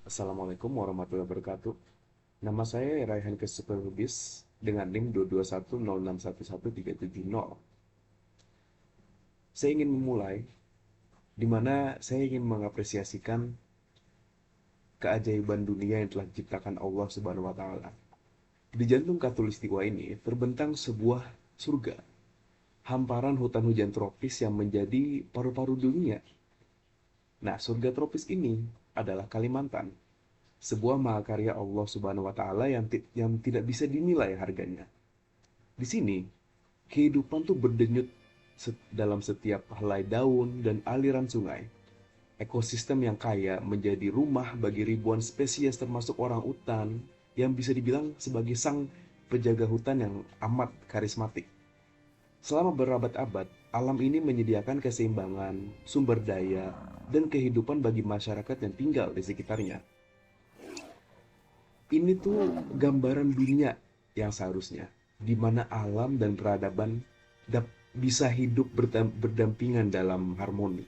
Assalamualaikum warahmatullahi wabarakatuh. Nama saya Raihan Kesuper Lubis dengan NIM 22106113770. Saya ingin memulai di mana saya ingin mengapresiasikan keajaiban dunia yang telah diciptakan Allah Subhanahu wa taala. Di jantung Katulistiwa ini terbentang sebuah surga, hamparan hutan hujan tropis yang menjadi paru-paru dunia. Nah, surga tropis ini adalah Kalimantan, sebuah mahakarya Allah Subhanahu wa taala yang tidak bisa dinilai harganya. Di sini, kehidupan tuh berdenyut dalam setiap helai daun dan aliran sungai. Ekosistem yang kaya menjadi rumah bagi ribuan spesies termasuk orang utan yang bisa dibilang sebagai sang penjaga hutan yang amat karismatik. Selama berabad-abad, alam ini menyediakan keseimbangan, sumber daya, dan kehidupan bagi masyarakat yang tinggal di sekitarnya. Ini tuh gambaran dunia yang seharusnya, di mana alam dan peradaban bisa hidup berdampingan dalam harmoni.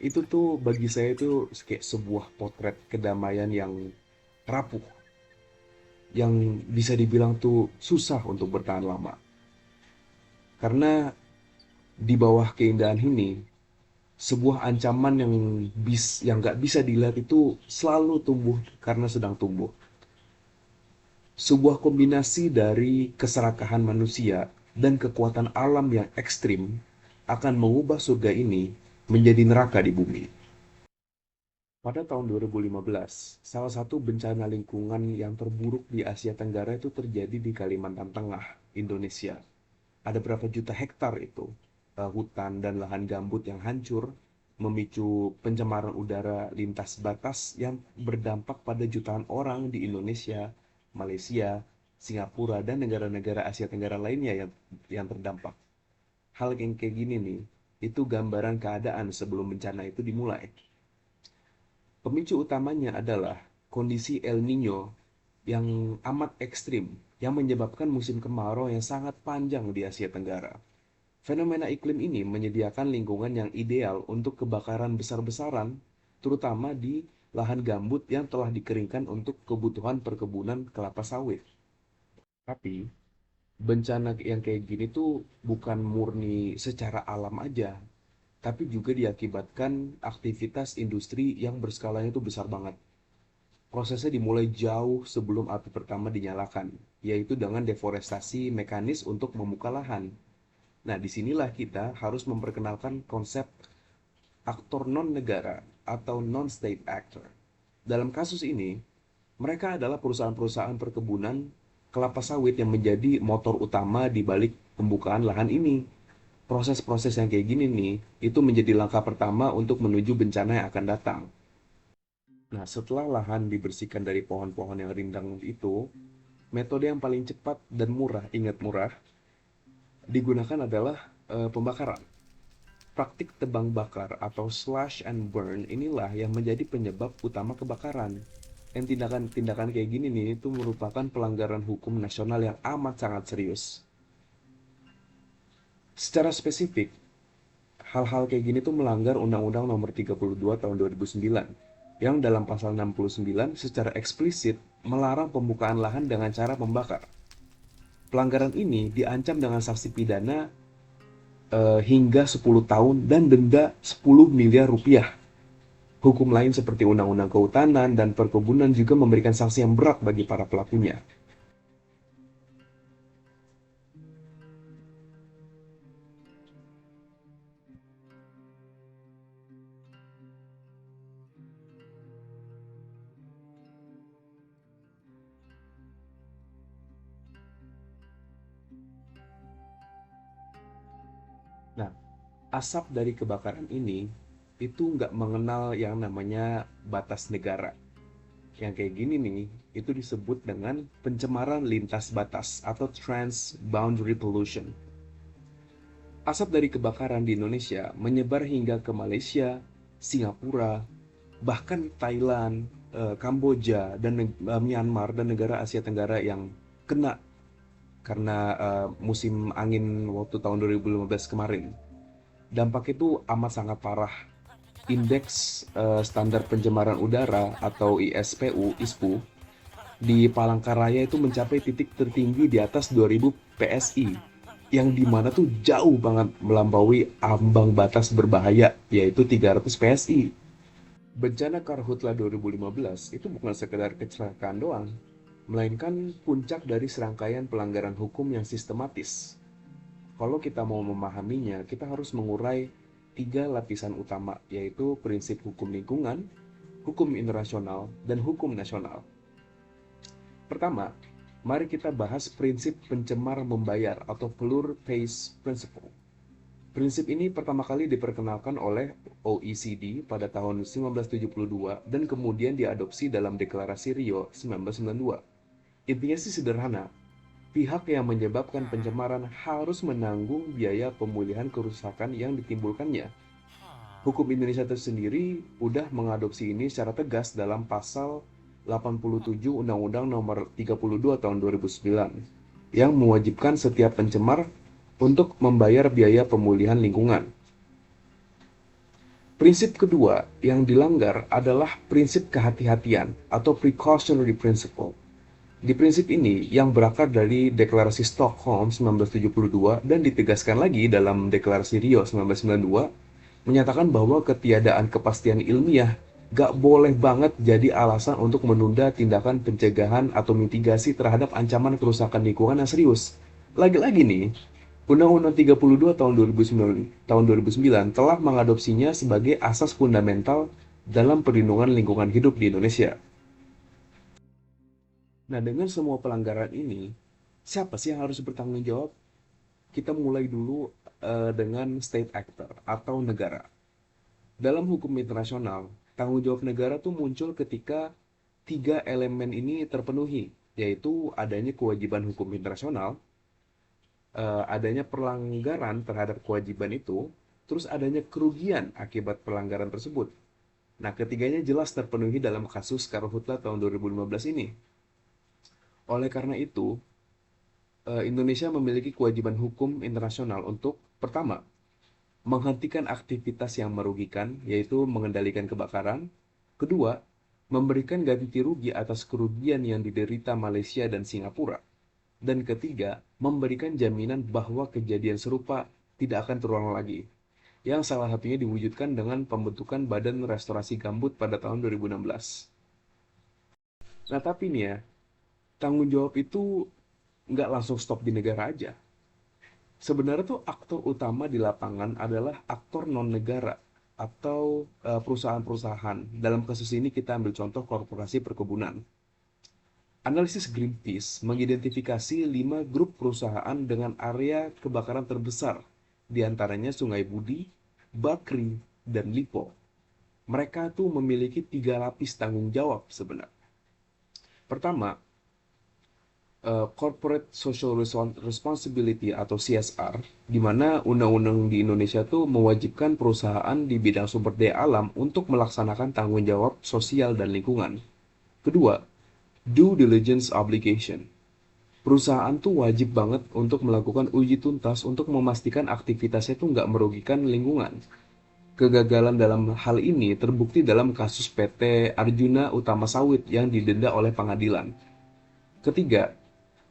Itu tuh bagi saya itu kayak sebuah potret kedamaian yang rapuh, yang bisa dibilang tuh susah untuk bertahan lama. Karena di bawah keindahan ini, sebuah ancaman yang nggak bisa dilihat itu selalu tumbuh karena sedang tumbuh. Sebuah kombinasi dari keserakahan manusia dan kekuatan alam yang ekstrim akan mengubah surga ini menjadi neraka di bumi. Pada tahun 2015, salah satu bencana lingkungan yang terburuk di Asia Tenggara itu terjadi di Kalimantan Tengah, Indonesia. Ada berapa juta hektar itu hutan dan lahan gambut yang hancur, memicu pencemaran udara lintas batas yang berdampak pada jutaan orang di Indonesia, Malaysia, Singapura, dan negara-negara Asia Tenggara lainnya yang terdampak. Hal yang kayak gini nih, itu gambaran keadaan sebelum bencana itu dimulai. Pemicu utamanya adalah kondisi El Nino yang amat ekstrim, yang menyebabkan musim kemarau yang sangat panjang di Asia Tenggara. Fenomena iklim ini menyediakan lingkungan yang ideal untuk kebakaran besar-besaran, terutama di lahan gambut yang telah dikeringkan untuk kebutuhan perkebunan kelapa sawit. Tapi, bencana yang kayak gini tuh bukan murni secara alam aja, tapi juga diakibatkan aktivitas industri yang berskalanya itu besar banget. Prosesnya dimulai jauh sebelum api pertama dinyalakan, yaitu dengan deforestasi mekanis untuk membuka lahan. Nah, disinilah kita harus memperkenalkan konsep aktor non-negara atau non-state actor. Dalam kasus ini, mereka adalah perusahaan-perusahaan perkebunan kelapa sawit yang menjadi motor utama di balik pembukaan lahan ini. Proses-proses yang kayak gini nih, itu menjadi langkah pertama untuk menuju bencana yang akan datang. Nah, setelah lahan dibersihkan dari pohon-pohon yang rindang itu, metode yang paling cepat dan murah, ingat murah, digunakan adalah pembakaran. Praktik tebang bakar atau slash and burn inilah yang menjadi penyebab utama kebakaran. Dan tindakan-tindakan kayak gini nih itu merupakan pelanggaran hukum nasional yang amat sangat serius. Secara spesifik, hal-hal kayak gini tuh melanggar Undang-Undang Nomor 32 Tahun 2009 yang dalam pasal 69 secara eksplisit melarang pembukaan lahan dengan cara membakar. Pelanggaran ini diancam dengan sanksi pidana hingga 10 tahun dan denda 10 miliar rupiah. Hukum lain seperti Undang-Undang Kehutanan dan Perkebunan juga memberikan sanksi yang berat bagi para pelakunya. Nah, asap dari kebakaran ini itu nggak mengenal yang namanya batas negara. Yang kayak gini nih, itu disebut dengan pencemaran lintas batas atau transboundary pollution. Asap dari kebakaran di Indonesia menyebar hingga ke Malaysia, Singapura, bahkan Thailand, Kamboja, dan Myanmar dan negara Asia Tenggara yang kena karena musim angin waktu tahun 2015 kemarin. Dampak itu amat sangat parah. Indeks Standar Pencemaran Udara atau ISPU di Palangkaraya itu mencapai titik tertinggi di atas 2000 PSI, yang dimana tuh jauh banget melampaui ambang batas berbahaya, yaitu 300 PSI. Bencana Karhutla 2015 itu bukan sekedar kecelakaan doang, melainkan puncak dari serangkaian pelanggaran hukum yang sistematis. Kalau kita mau memahaminya, kita harus mengurai tiga lapisan utama, yaitu prinsip hukum lingkungan, hukum internasional, dan hukum nasional. Pertama, mari kita bahas prinsip pencemar membayar atau polluter pays principle. Prinsip ini pertama kali diperkenalkan oleh OECD pada tahun 1972 dan kemudian diadopsi dalam Deklarasi Rio 1992. Intinya sih sederhana, pihak yang menyebabkan pencemaran harus menanggung biaya pemulihan kerusakan yang ditimbulkannya. Hukum Indonesia tersendiri udah mengadopsi ini secara tegas dalam pasal 87 Undang-Undang Nomor 32 Tahun 2009 yang mewajibkan setiap pencemar untuk membayar biaya pemulihan lingkungan. Prinsip kedua yang dilanggar adalah prinsip kehati-hatian atau precautionary principle. Di prinsip ini yang berakar dari Deklarasi Stockholm 1972 dan ditegaskan lagi dalam Deklarasi Rio 1992, menyatakan bahwa ketiadaan kepastian ilmiah gak boleh banget jadi alasan untuk menunda tindakan pencegahan atau mitigasi terhadap ancaman kerusakan lingkungan yang serius. Lagi-lagi nih, Undang-Undang 32 tahun 2009 telah mengadopsinya sebagai asas fundamental dalam perlindungan lingkungan hidup di Indonesia. Nah, dengan semua pelanggaran ini, siapa sih yang harus bertanggung jawab? Kita mulai dulu dengan state actor atau negara. Dalam hukum internasional, tanggung jawab negara tuh muncul ketika tiga elemen ini terpenuhi, yaitu adanya kewajiban hukum internasional, adanya pelanggaran terhadap kewajiban itu, terus adanya kerugian akibat pelanggaran tersebut. Nah, ketiganya jelas terpenuhi dalam kasus Karhutla tahun 2015 ini. Oleh karena itu, Indonesia memiliki kewajiban hukum internasional untuk, pertama, menghentikan aktivitas yang merugikan, yaitu mengendalikan kebakaran. Kedua, memberikan ganti rugi atas kerugian yang diderita Malaysia dan Singapura. Dan ketiga, memberikan jaminan bahwa kejadian serupa tidak akan terulang lagi. Yang salah satunya diwujudkan dengan pembentukan Badan Restorasi Gambut pada tahun 2016. Nah, tapi nih ya, tanggung jawab itu nggak langsung stop di negara aja. Sebenarnya tuh aktor utama di lapangan adalah aktor non-negara atau perusahaan-perusahaan. Dalam kasus ini kita ambil contoh korporasi perkebunan. Analisis Greenpeace mengidentifikasi 5 grup perusahaan dengan area kebakaran terbesar, di antaranya Sungai Budi, Bakri, dan Lipo. Mereka tuh memiliki 3 lapis tanggung jawab sebenarnya. Pertama, Corporate Social Responsibility atau CSR, di mana undang-undang di Indonesia tuh mewajibkan perusahaan di bidang sumber daya alam untuk melaksanakan tanggung jawab sosial dan lingkungan. Kedua, Due Diligence Obligation. Perusahaan tuh wajib banget untuk melakukan uji tuntas untuk memastikan aktivitasnya tuh nggak merugikan lingkungan. Kegagalan dalam hal ini terbukti dalam kasus PT Arjuna Utama Sawit yang didenda oleh pengadilan. Ketiga,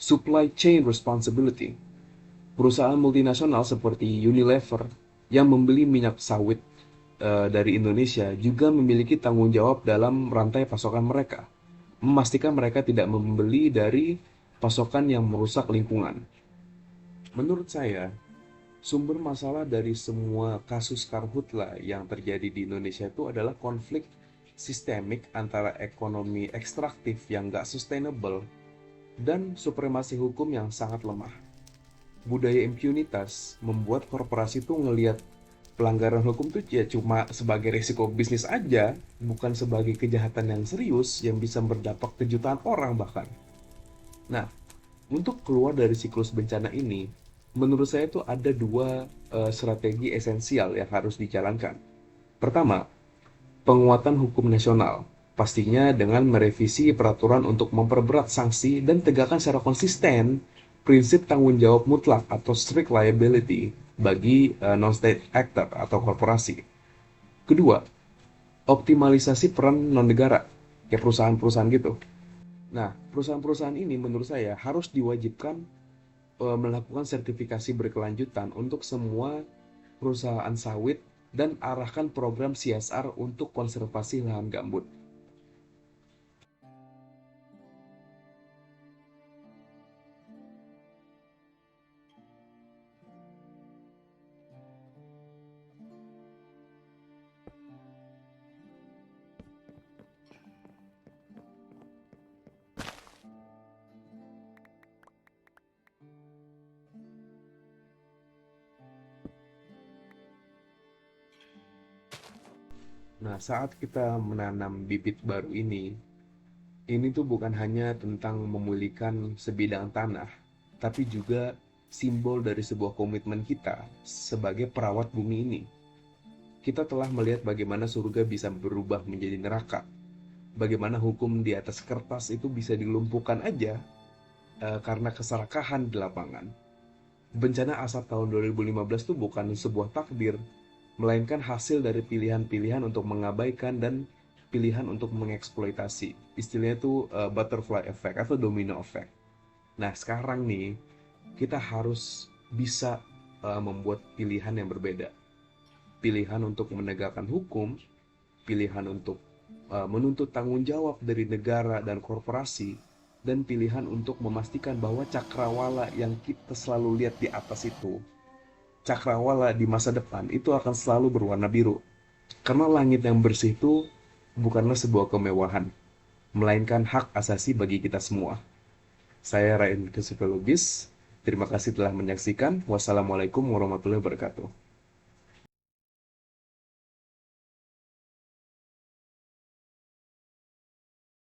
Supply Chain Responsibility. Perusahaan multinasional seperti Unilever yang membeli minyak sawit dari Indonesia juga memiliki tanggung jawab dalam rantai pasokan mereka, memastikan mereka tidak membeli dari pasokan yang merusak lingkungan. Menurut saya, sumber masalah dari semua kasus karhutla yang terjadi di Indonesia itu adalah konflik sistemik antara ekonomi ekstraktif yang gak sustainable dan supremasi hukum yang sangat lemah. Budaya impunitas membuat korporasi itu ngelihat pelanggaran hukum itu ya cuma sebagai risiko bisnis aja, bukan sebagai kejahatan yang serius yang bisa berdampak ke jutaan orang bahkan. Nah, untuk keluar dari siklus bencana ini, menurut saya itu ada dua strategi esensial yang harus dijalankan. Pertama, penguatan hukum nasional, pastinya dengan merevisi peraturan untuk memperberat sanksi dan tegakkan secara konsisten prinsip tanggung jawab mutlak atau strict liability bagi non-state actor atau korporasi. Kedua, optimalisasi peran non-negara, kayak perusahaan-perusahaan gitu. Nah, perusahaan-perusahaan ini menurut saya harus diwajibkan melakukan sertifikasi berkelanjutan untuk semua perusahaan sawit dan arahkan program CSR untuk konservasi lahan gambut. Nah, saat kita menanam bibit baru ini tuh bukan hanya tentang memulihkan sebidang tanah, tapi juga simbol dari sebuah komitmen kita sebagai perawat bumi ini. Kita telah melihat bagaimana surga bisa berubah menjadi neraka, bagaimana hukum di atas kertas itu bisa dilumpuhkan aja karena keserakahan di lapangan. Bencana asap tahun 2015 itu bukan sebuah takdir, melainkan hasil dari pilihan-pilihan untuk mengabaikan dan pilihan untuk mengeksploitasi. Istilahnya itu butterfly effect atau domino effect. Nah, sekarang nih kita harus bisa membuat pilihan yang berbeda. Pilihan untuk menegakkan hukum, pilihan untuk menuntut tanggung jawab dari negara dan korporasi, dan pilihan untuk memastikan bahwa cakrawala yang kita selalu lihat di atas itu, cakrawala di masa depan itu akan selalu berwarna biru. Karena langit yang bersih itu bukanlah sebuah kemewahan, melainkan hak asasi bagi kita semua. Saya Rain Kesipologis, terima kasih telah menyaksikan. Wassalamualaikum warahmatullahi wabarakatuh.